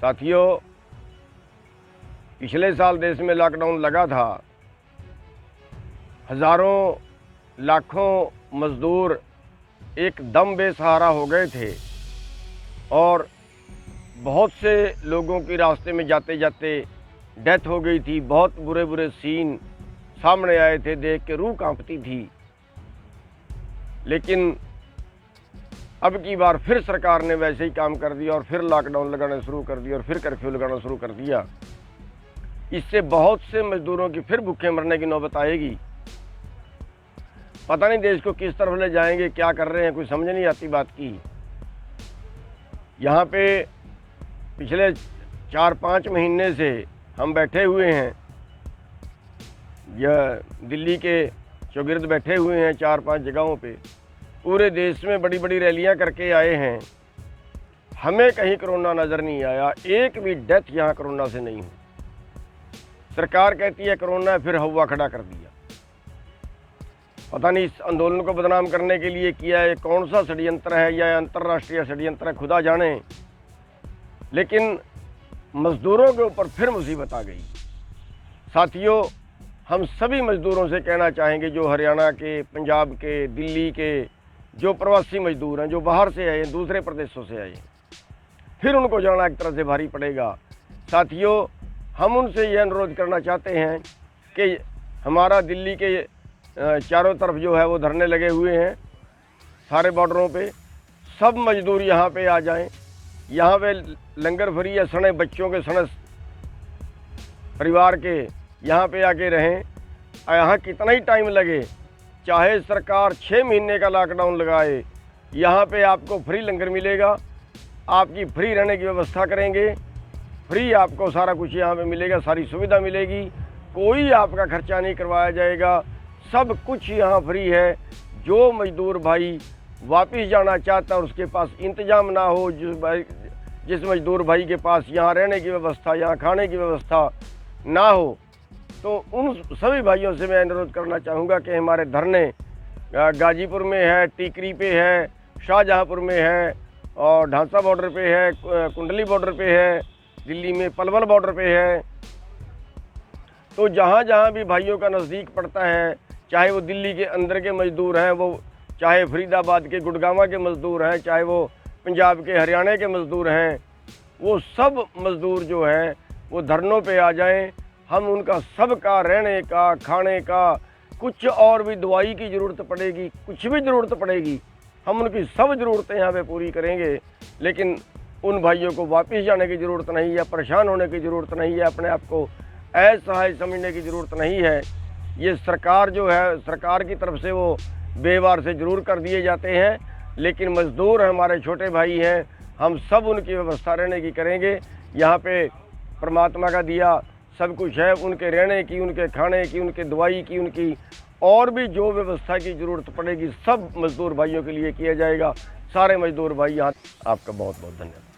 साथियों, पिछले साल देश में लॉकडाउन लगा था। हज़ारों लाखों मज़दूर एकदम बेसहारा हो गए थे और बहुत से लोगों की रास्ते में जाते जाते डेथ हो गई थी। बहुत बुरे बुरे सीन सामने आए थे, देख के रूह कांपती थी। लेकिन अब की बार फिर सरकार ने वैसे ही काम कर दिया और फिर लॉकडाउन लगाना शुरू कर दिया और फिर कर्फ्यू लगाना शुरू कर दिया। इससे बहुत से मजदूरों की फिर भूखे मरने की नौबत आएगी। पता नहीं देश को किस तरफ ले जाएंगे, क्या कर रहे हैं, कुछ समझ नहीं आती बात की। यहाँ पे पिछले 4-5 महीने से हम बैठे हुए हैं, यह दिल्ली के चौगिर्द बैठे हुए हैं 4-5 जगहों पे। पूरे देश में बड़ी बड़ी रैलियां करके आए हैं, हमें कहीं कोरोना नज़र नहीं आया। एक भी डेथ यहाँ कोरोना से नहीं हुई। सरकार कहती है कोरोना, फिर हवा खड़ा कर दिया। पता नहीं इस आंदोलन को बदनाम करने के लिए किया है, कौन सा षड्यंत्र है या अंतर्राष्ट्रीय षड्यंत्र है, खुदा जाने। लेकिन मज़दूरों के ऊपर फिर मुसीबत आ गई। साथियों, हम सभी मज़दूरों से कहना चाहेंगे, जो हरियाणा के, पंजाब के, दिल्ली के, जो प्रवासी मज़दूर हैं, जो बाहर से आए हैं, दूसरे प्रदेशों से आए हैं, फिर उनको जाना एक तरह से भारी पड़ेगा। साथियों, हम उनसे यह अनुरोध करना चाहते हैं कि हमारा दिल्ली के चारों तरफ जो है वो धरने लगे हुए हैं, सारे बॉर्डरों पे। सब मज़दूर यहाँ पे आ जाएं। यहाँ पे लंगर फ्री या सने बच्चों के सने परिवार के यहाँ पे आके रहें। यहाँ कितना ही टाइम लगे, चाहे सरकार 6 महीने का लॉकडाउन लगाए, यहाँ पे आपको फ्री लंगर मिलेगा, आपकी फ्री रहने की व्यवस्था करेंगे, फ्री आपको सारा कुछ यहाँ पे मिलेगा, सारी सुविधा मिलेगी, कोई आपका खर्चा नहीं करवाया जाएगा, सब कुछ यहाँ फ्री है। जो मज़दूर भाई वापस जाना चाहता है, उसके पास इंतज़ाम ना हो, जिस मज़दूर भाई के पास यहाँ रहने की व्यवस्था, यहाँ खाने की व्यवस्था ना हो, तो उन सभी भाइयों से मैं अनुरोध करना चाहूँगा कि हमारे धरने गाजीपुर में है, टीकरी पे है, शाहजहाँपुर में है और ढांसा बॉर्डर पे है, कुंडली बॉर्डर पे है, दिल्ली में पलवल बॉर्डर पे है। तो जहाँ जहाँ भी भाइयों का नज़दीक पड़ता है, चाहे वो दिल्ली के अंदर के मज़दूर हैं, वो चाहे फरीदाबाद के, गुड़गांव के मज़दूर हैं, चाहे वो पंजाब के, हरियाणा के मज़दूर हैं, वो सब मज़दूर जो हैं वो धरनों पे आ जाएं। हम उनका सबका रहने का, खाने का, कुछ और भी दवाई की ज़रूरत पड़ेगी, कुछ भी ज़रूरत पड़ेगी, हम उनकी सब ज़रूरतें यहाँ पे पूरी करेंगे। लेकिन उन भाइयों को वापस जाने की ज़रूरत नहीं है, परेशान होने की ज़रूरत नहीं है, अपने आप को असहाय समझने की ज़रूरत नहीं है। ये सरकार जो है, सरकार की तरफ से वो बेवार से ज़रूर कर दिए जाते हैं, लेकिन मज़दूर हमारे छोटे भाई हैं, हम सब उनकी व्यवस्था रहने की करेंगे। यहाँ पे परमात्मा का दिया सब कुछ है, उनके रहने की, उनके खाने की, उनके दवाई की, उनकी और भी जो व्यवस्था की ज़रूरत पड़ेगी, सब मज़दूर भाइयों के लिए किया जाएगा। सारे मज़दूर भाई यहाँ, आपका बहुत बहुत धन्यवाद।